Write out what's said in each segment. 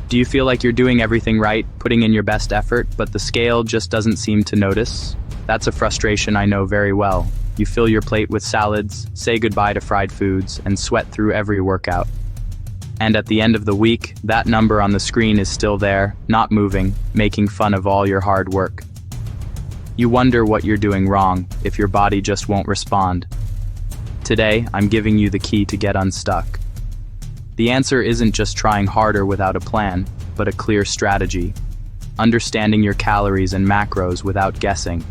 Do you feel like you're doing everything right, putting in your best effort, but the scale just doesn't seem to notice? That's a frustration I know very well. You fill your plate with salads, say goodbye to fried foods, and sweat through every workout. And at the end of the week, that number on the screen is still there, not moving, making fun of all your hard work. You wonder what you're doing wrong, if your body just won't respond. Today, I'm giving you the key to get unstuck. The answer isn't just trying harder without a plan, but a clear strategy. Understanding your calories and macros without guessing.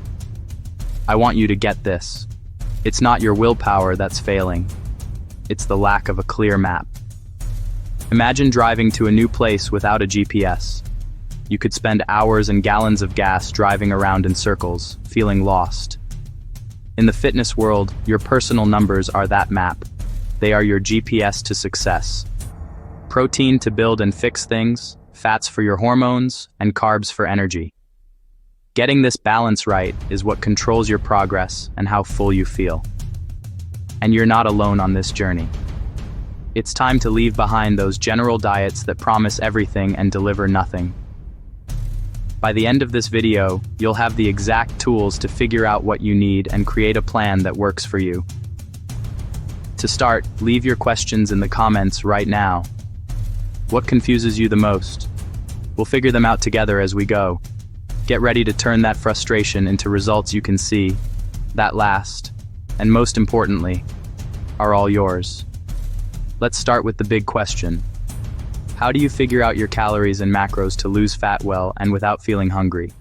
I want you to get this. It's not your willpower that's failing. It's the lack of a clear map. Imagine driving to a new place without a GPS. You could spend hours and gallons of gas driving around in circles, feeling lost. In the fitness world, your personal numbers are that map. They are your GPS to success. Protein to build and fix things, fats for your hormones, and carbs for energy. Getting this balance right is what controls your progress and how full you feel. And you're not alone on this journey. It's time to leave behind those general diets that promise everything and deliver nothing. By the end of this video, you'll have the exact tools to figure out what you need and create a plan that works for you. To start, leave your questions in the comments right now. What confuses you the most? We'll figure them out together as we go. Get ready to turn that frustration into results you can see, that last, and most importantly, are all yours. Let's start with the big question. How do you figure out your calories and macros to lose fat well and without feeling hungry?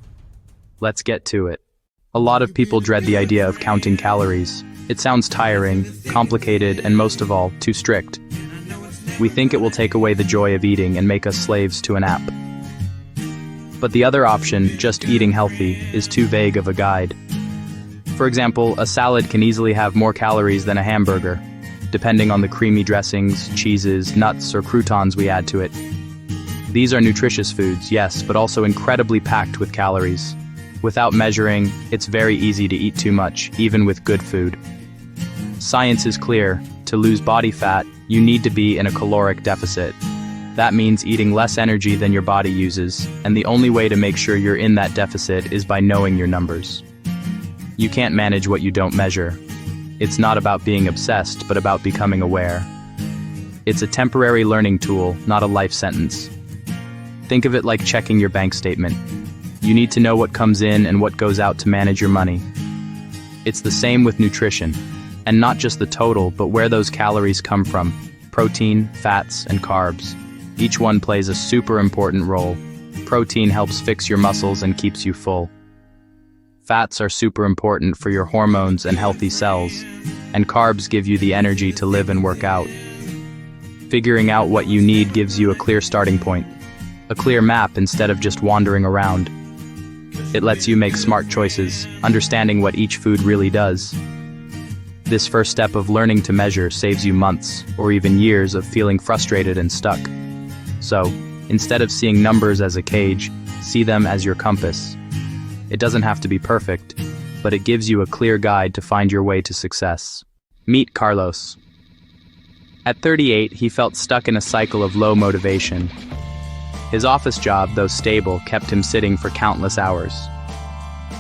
Let's get to it. A lot of people dread the idea of counting calories. It sounds tiring, complicated, and most of all, too strict. We think it will take away the joy of eating and make us slaves to an app. But the other option, just eating healthy, is too vague of a guide. For example, a salad can easily have more calories than a hamburger, depending on the creamy dressings, cheeses, nuts, or croutons we add to it. These are nutritious foods, yes, but also incredibly packed with calories. Without measuring, it's very easy to eat too much, even with good food. Science is clear. To lose body fat, you need to be in a caloric deficit. That means eating less energy than your body uses, and the only way to make sure you're in that deficit is by knowing your numbers. You can't manage what you don't measure. It's not about being obsessed, but about becoming aware. It's a temporary learning tool, not a life sentence. Think of it like checking your bank statement. You need to know what comes in and what goes out to manage your money. It's the same with nutrition. And not just the total, but where those calories come from. Protein, fats, and carbs. Each one plays a super important role. Protein helps fix your muscles and keeps you full. Fats are super important for your hormones and healthy cells. And carbs give you the energy to live and work out. Figuring out what you need gives you a clear starting point. A clear map instead of just wandering around. It lets you make smart choices, understanding what each food really does. This first step of learning to measure saves you months, or even years, of feeling frustrated and stuck. So, instead of seeing numbers as a cage, see them as your compass. It doesn't have to be perfect, but it gives you a clear guide to find your way to success. Meet Carlos. At 38, he felt stuck in a cycle of low motivation. His office job, though stable, kept him sitting for countless hours.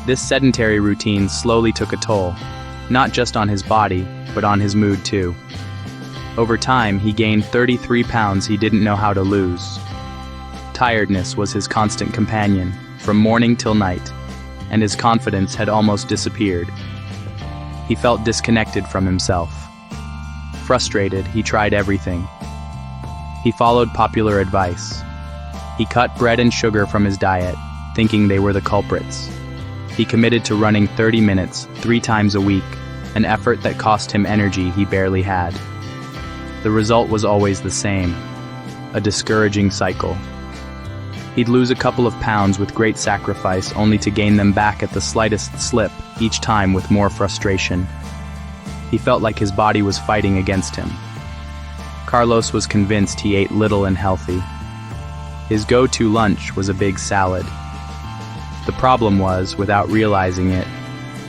This sedentary routine slowly took a toll. Not just on his body, but on his mood too. Over time, he gained 33 pounds he didn't know how to lose. Tiredness was his constant companion, from morning till night, and his confidence had almost disappeared. He felt disconnected from himself. Frustrated, he tried everything. He followed popular advice. He cut bread and sugar from his diet, thinking they were the culprits. He committed to running 30 minutes, 3 times a week, an effort that cost him energy he barely had. The result was always the same, a discouraging cycle. He'd lose a couple of pounds with great sacrifice, only to gain them back at the slightest slip, each time with more frustration. He felt like his body was fighting against him. Carlos was convinced he ate little and healthy. His go-to lunch was a big salad. The problem was, without realizing it,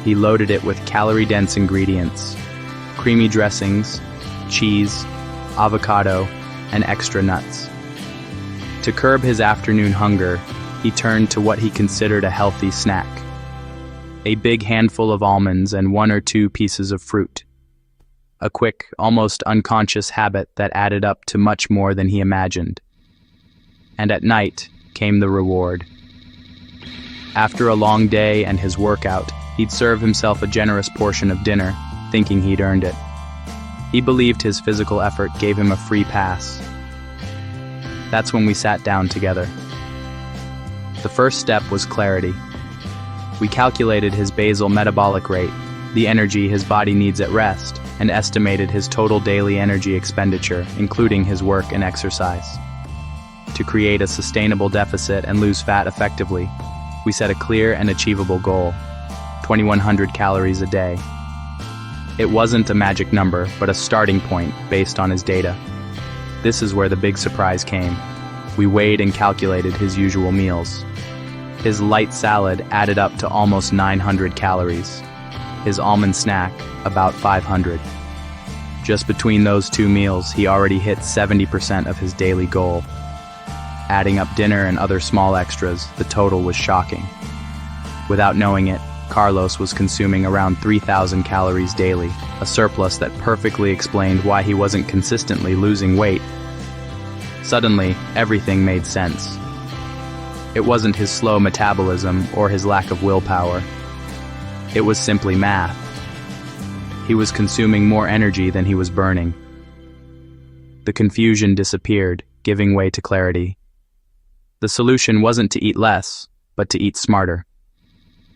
he loaded it with calorie-dense ingredients, creamy dressings, cheese, avocado, and extra nuts. To curb his afternoon hunger, he turned to what he considered a healthy snack: a big handful of almonds and 1 or 2 pieces of fruit. A quick, almost unconscious habit that added up to much more than he imagined. And at night came the reward. After a long day and his workout, he'd serve himself a generous portion of dinner, thinking he'd earned it. He believed his physical effort gave him a free pass. That's when we sat down together. The first step was clarity. We calculated his basal metabolic rate, the energy his body needs at rest, and estimated his total daily energy expenditure, including his work and exercise. To create a sustainable deficit and lose fat effectively, we set a clear and achievable goal: 2,100 calories a day. It wasn't a magic number, but a starting point based on his data. This is where the big surprise came. We weighed and calculated his usual meals. His light salad added up to almost 900 calories. His almond snack, about 500. Just between those 2 meals, he already hit 70% of his daily goal. Adding up dinner and other small extras, the total was shocking. Without knowing it, Carlos was consuming around 3,000 calories daily, a surplus that perfectly explained why he wasn't consistently losing weight. Suddenly, everything made sense. It wasn't his slow metabolism or his lack of willpower. It was simply math. He was consuming more energy than he was burning. The confusion disappeared, giving way to clarity. The solution wasn't to eat less, but to eat smarter.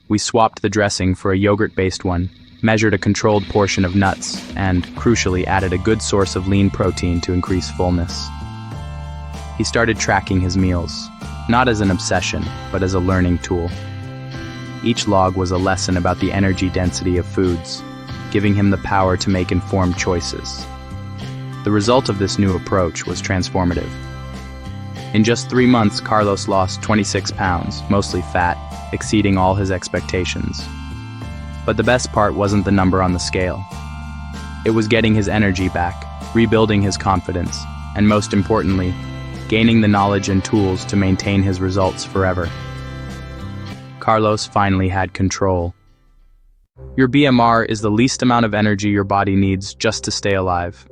We swapped the dressing for a yogurt-based one, measured a controlled portion of nuts, and, crucially, added a good source of lean protein to increase fullness. He started tracking his meals, not as an obsession, but as a learning tool. Each log was a lesson about the energy density of foods, giving him the power to make informed choices. The result of this new approach was transformative. In just 3 months, Carlos lost 26 pounds, mostly fat, exceeding all his expectations. But the best part wasn't the number on the scale. It was getting his energy back, rebuilding his confidence, and most importantly, gaining the knowledge and tools to maintain his results forever. Carlos finally had control. Your BMR is the least amount of energy your body needs just to stay alive.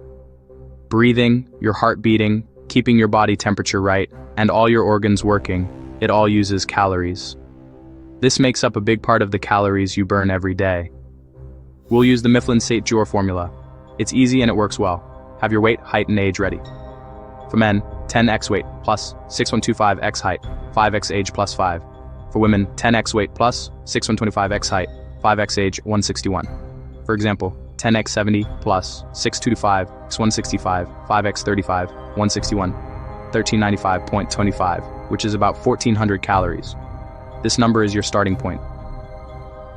Breathing, your heart beating, keeping your body temperature right, and all your organs working, it all uses calories. This makes up a big part of the calories you burn every day. We'll use the Mifflin-St. Jean formula. It's easy and it works well. Have your weight, height, and age ready. For men, 10x weight plus 6125x height, 5x age plus 5. For women, 10x weight plus 6125x height, 5x age 161. For example, 10x 70 plus 6225 x 165, 5x 35, 161, 1395.25, which is about 1,400 calories. This number is your starting point.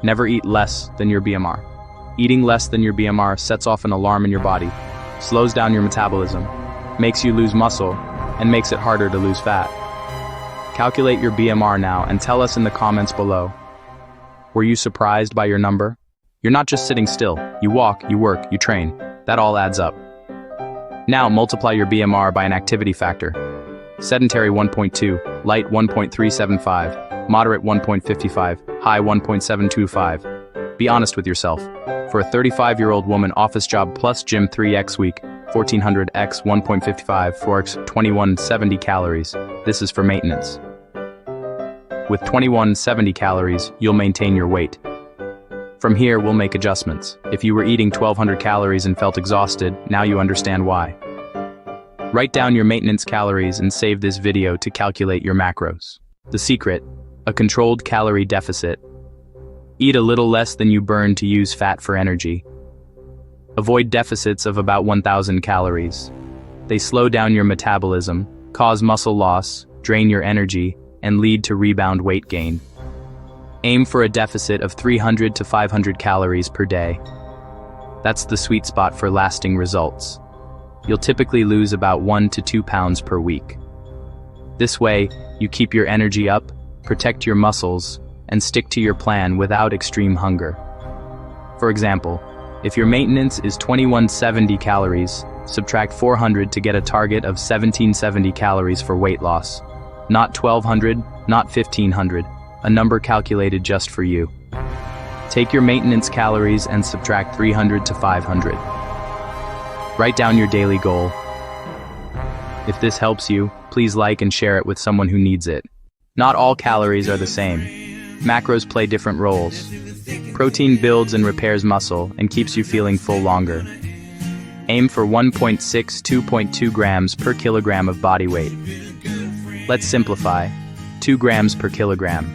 Never eat less than your BMR. Eating less than your BMR sets off an alarm in your body, slows down your metabolism, makes you lose muscle, and makes it harder to lose fat. Calculate your BMR now and tell us in the comments below. Were you surprised by your number? You're not just sitting still. You walk, you work, you train. That all adds up. Now multiply your BMR by an activity factor. Sedentary 1.2, light 1.375, moderate 1.55, high 1.725. Be honest with yourself. For a 35-year-old woman, office job plus gym 3x week, 1400 x 1.55 4x 2170 calories. This is for maintenance. With 2170 calories, you'll maintain your weight. From here, we'll make adjustments. If you were eating 1200 calories and felt exhausted, now you understand why. Write down your maintenance calories and save this video to calculate your macros. The secret: a controlled calorie deficit. Eat a little less than you burn to use fat for energy. Avoid deficits of about 1,000 calories. They slow down your metabolism, cause muscle loss, drain your energy, and lead to rebound weight gain. Aim for a deficit of 300 to 500 calories per day. That's the sweet spot for lasting results. You'll typically lose about 1 to 2 pounds per week. This way, you keep your energy up, protect your muscles, and stick to your plan without extreme hunger. For example, if your maintenance is 2170 calories, subtract 400 to get a target of 1770 calories for weight loss. Not 1200, not 1500, a number calculated just for you. Take your maintenance calories and subtract 300 to 500. Write down your daily goal. If this helps you, please like and share it with someone who needs it. Not all calories are the same. Macros play different roles. Protein builds and repairs muscle and keeps you feeling full longer. Aim for 1.6–2.2 grams per kilogram of body weight. Let's simplify. 2 grams per kilogram.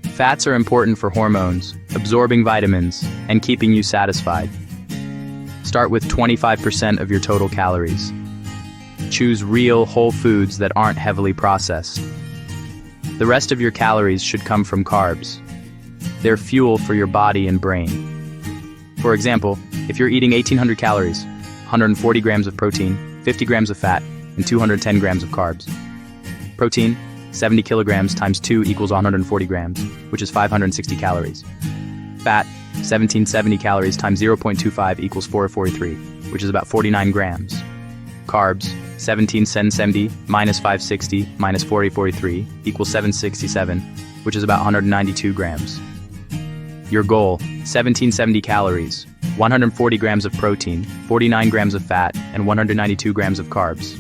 Fats are important for hormones, absorbing vitamins, and keeping you satisfied. Start with 25% of your total calories. Choose real, whole foods that aren't heavily processed. The rest of your calories should come from carbs. They're fuel for your body and brain. For example, if you're eating 1,800 calories, 140 grams of protein, 50 grams of fat, and 210 grams of carbs. Protein, 70 kilograms times 2 equals 140 grams, which is 560 calories. Fat, 1770 calories times 0.25 equals 443, which is about 49 grams. Carbs, 1770 minus 560 minus 443 equals 767, which is about 192 grams. Your goal, 1770 calories, 140 grams of protein, 49 grams of fat, and 192 grams of carbs.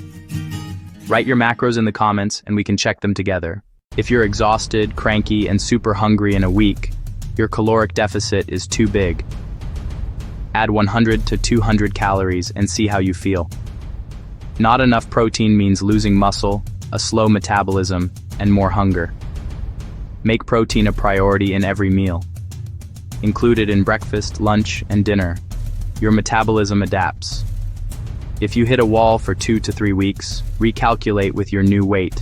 Write your macros in the comments and we can check them together. If you're exhausted, cranky, and super hungry in a week, your caloric deficit is too big. Add 100 to 200 calories and see how you feel. Not enough protein means losing muscle, a slow metabolism, and more hunger. Make protein a priority in every meal. Include it in breakfast, lunch, and dinner. Your metabolism adapts. If you hit a wall for 2 to 3 weeks, recalculate with your new weight.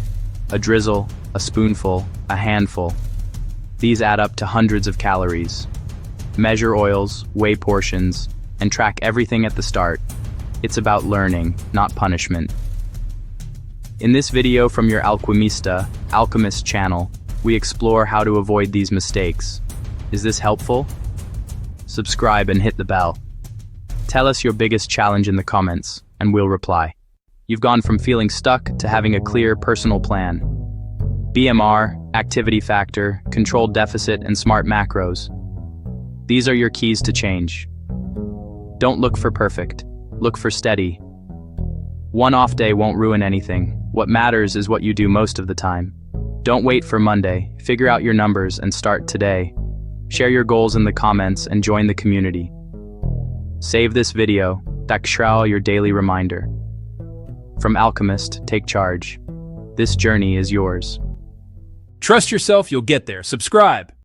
A drizzle, a spoonful, a handful. These add up to hundreds of calories. Measure oils, weigh portions, and track everything at the start. It's about learning, not punishment. In this video from your Alquimista, Alchemist channel, we explore how to avoid these mistakes. Is this helpful? Subscribe and hit the bell. Tell us your biggest challenge in the comments, and we'll reply. You've gone from feeling stuck to having a clear personal plan. BMR, activity factor, controlled deficit, and smart macros. These are your keys to change. Don't look for perfect. Look for steady. One off day won't ruin anything. What matters is what you do most of the time. Don't wait for Monday. Figure out your numbers and start today. Share your goals in the comments and join the community. Save this video, Dakshrao, your daily reminder. From Alchemist, take charge. This journey is yours. Trust yourself, you'll get there. Subscribe.